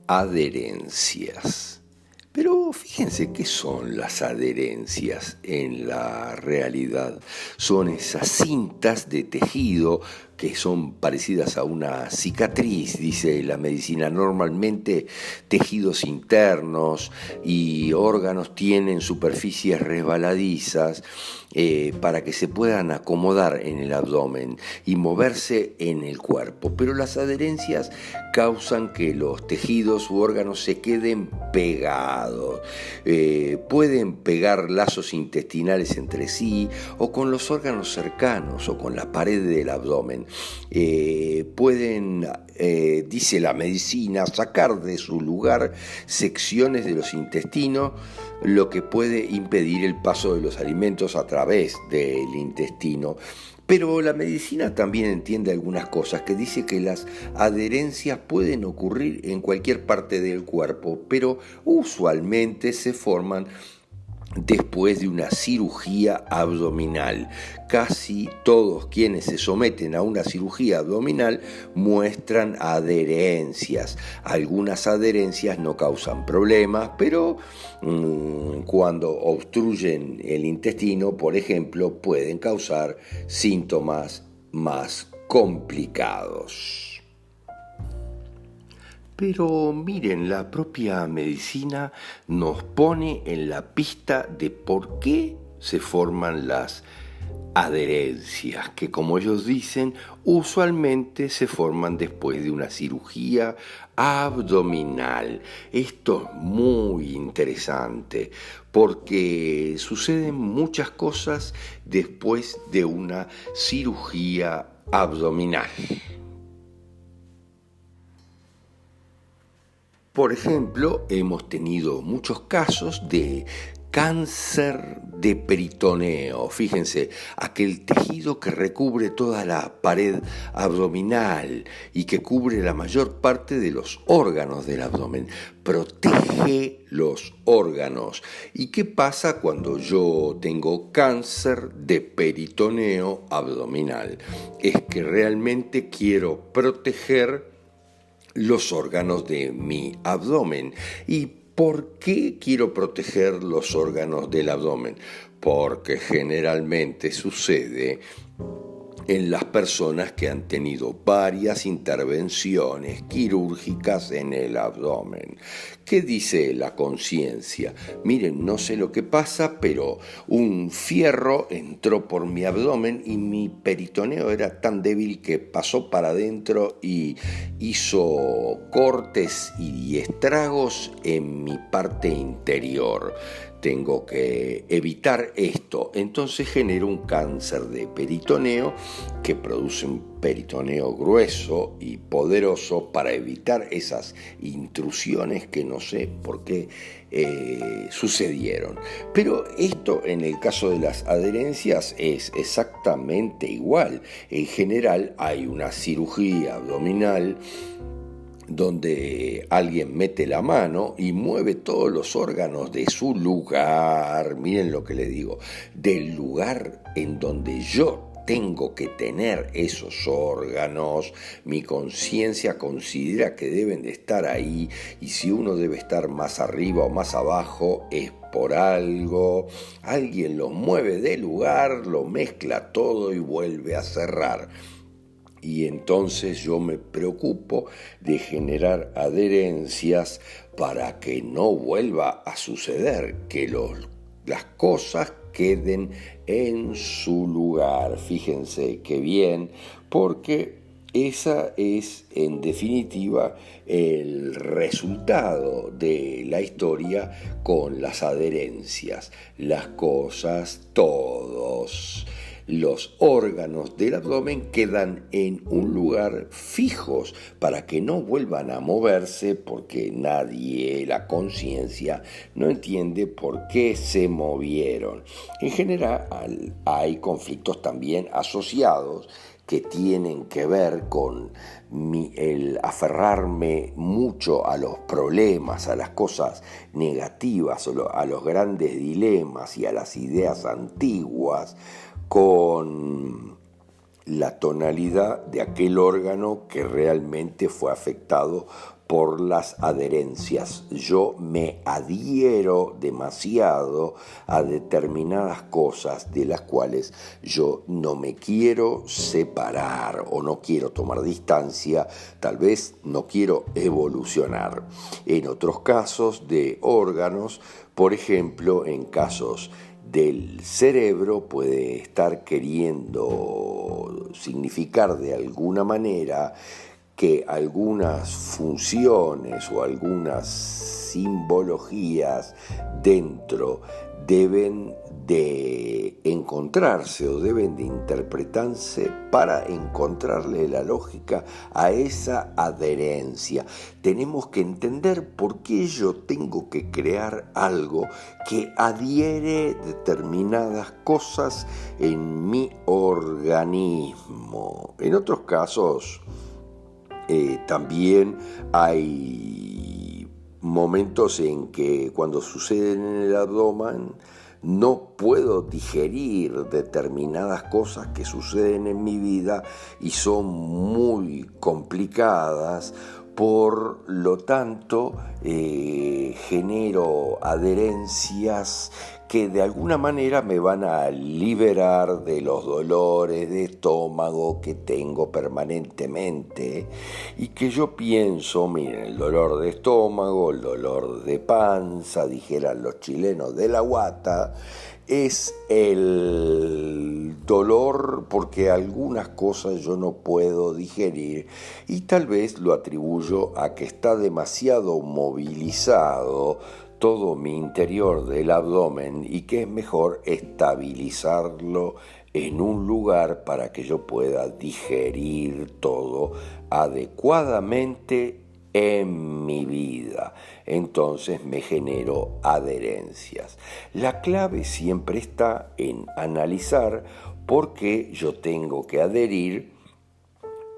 adherencias. Pero fíjense qué son las adherencias en la realidad. Son esas cintas de tejido que son parecidas a una cicatriz, dice la medicina. Normalmente tejidos internos y órganos tienen superficies resbaladizas para que se puedan acomodar en el abdomen y moverse en el cuerpo. Pero las adherencias causan que los tejidos u órganos se queden pegados. Pueden pegar lazos intestinales entre sí o con los órganos cercanos o con la pared del abdomen. Pueden, dice la medicina, sacar de su lugar secciones de los intestinos, lo que puede impedir el paso de los alimentos a través del intestino. Pero la medicina también entiende algunas cosas, que dice que las adherencias pueden ocurrir en cualquier parte del cuerpo, pero usualmente se forman después de una cirugía abdominal. Casi todos quienes se someten a una cirugía abdominal muestran adherencias. Algunas adherencias no causan problemas, pero cuando obstruyen el intestino, por ejemplo, pueden causar síntomas más complicados. Pero miren, la propia medicina nos pone en la pista de por qué se forman las adherencias, que como ellos dicen, usualmente se forman después de una cirugía abdominal. Esto es muy interesante porque suceden muchas cosas después de una cirugía abdominal. Por ejemplo, hemos tenido muchos casos de cáncer de peritoneo. Fíjense, aquel tejido que recubre toda la pared abdominal y que cubre la mayor parte de los órganos del abdomen. Protege los órganos. ¿Y qué pasa cuando yo tengo cáncer de peritoneo abdominal? Es que realmente quiero proteger los órganos de mi abdomen. ¿Y por qué quiero proteger los órganos del abdomen? Porque generalmente sucede en las personas que han tenido varias intervenciones quirúrgicas en el abdomen. ¿Qué dice la conciencia? Miren, no sé lo que pasa, pero un fierro entró por mi abdomen y mi peritoneo era tan débil que pasó para adentro y hizo cortes y estragos en mi parte interior. Tengo que evitar esto. Entonces genero un cáncer de peritoneo que produce un peritoneo grueso y poderoso para evitar esas intrusiones que no sé por qué sucedieron. Pero esto en el caso de las adherencias es exactamente igual. En general hay una cirugía abdominal donde alguien mete la mano y mueve todos los órganos de su lugar, miren lo que le digo, del lugar en donde yo tengo que tener esos órganos. Mi conciencia considera que deben de estar ahí, y si uno debe estar más arriba o más abajo es por algo. Alguien los mueve del lugar, lo mezcla todo y vuelve a cerrar. Y entonces yo me preocupo de generar adherencias para que no vuelva a suceder, que las cosas queden en su lugar. Fíjense qué bien, porque esa es en definitiva el resultado de la historia con las adherencias. Las cosas, todos los órganos del abdomen quedan en un lugar fijos para que no vuelvan a moverse, porque nadie, la conciencia, no entiende por qué se movieron. En general hay conflictos también asociados que tienen que ver con el aferrarme mucho a los problemas, a las cosas negativas, a los grandes dilemas y a las ideas antiguas, con la tonalidad de aquel órgano que realmente fue afectado por las adherencias. Yo me adhiero demasiado a determinadas cosas de las cuales yo no me quiero separar o no quiero tomar distancia, tal vez no quiero evolucionar. En otros casos de órganos, por ejemplo, en casos del cerebro, puede estar queriendo significar de alguna manera que algunas funciones o algunas simbologías dentro deben de encontrarse o deben de interpretarse para encontrarle la lógica a esa adherencia. Tenemos que entender por qué yo tengo que crear algo que adhiere determinadas cosas en mi organismo. En otros casos, también hay momentos en que cuando suceden en el abdomen no puedo digerir determinadas cosas que suceden en mi vida y son muy complicadas. Por lo tanto, genero adherencias que de alguna manera me van a liberar de los dolores de estómago que tengo permanentemente y que yo pienso, miren, el dolor de estómago, el dolor de panza, dijeran los chilenos, de la guata, es el dolor porque algunas cosas yo no puedo digerir y tal vez lo atribuyo a que está demasiado movilizado todo mi interior del abdomen y que es mejor estabilizarlo en un lugar para que yo pueda digerir todo adecuadamente en mi vida. Entonces me genero adherencias. La clave siempre está en analizar por qué yo tengo que adherir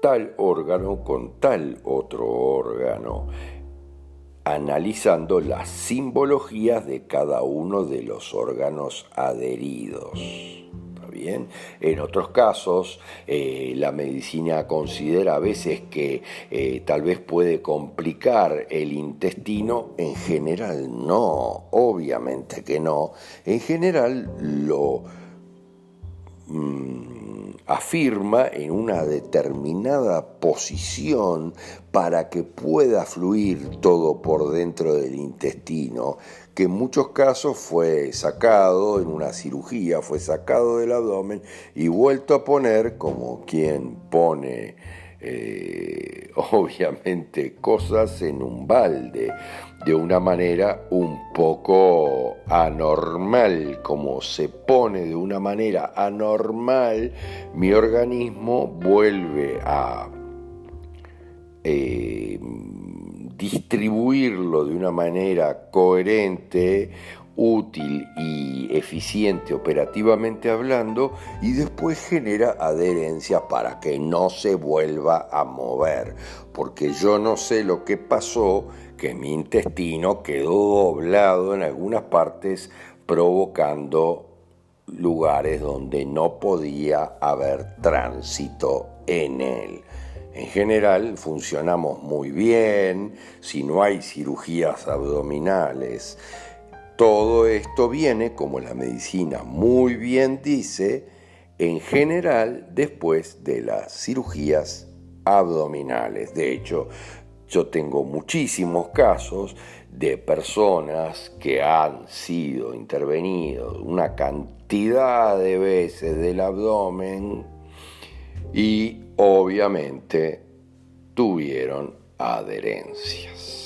tal órgano con tal otro órgano, analizando las simbologías de cada uno de los órganos adheridos. Bien. En otros casos, la medicina considera a veces que tal vez puede complicar el intestino. En general no, obviamente que no. En general lo afirma en una determinada posición para que pueda fluir todo por dentro del intestino, que en muchos casos fue sacado en una cirugía, fue sacado del abdomen y vuelto a poner, como quien pone obviamente cosas en un balde, de una manera un poco anormal. Como se pone de una manera anormal, mi organismo vuelve a distribuirlo de una manera coherente, útil y eficiente operativamente hablando, y después genera adherencia para que no se vuelva a mover, porque yo no sé lo que pasó, que mi intestino quedó doblado en algunas partes, provocando lugares donde no podía haber tránsito en él. En general funcionamos muy bien, si no hay cirugías abdominales. Todo esto viene, como la medicina muy bien dice, en general después de las cirugías abdominales. De hecho, yo tengo muchísimos casos de personas que han sido intervenidos una cantidad de veces del abdomen y obviamente tuvieron adherencias.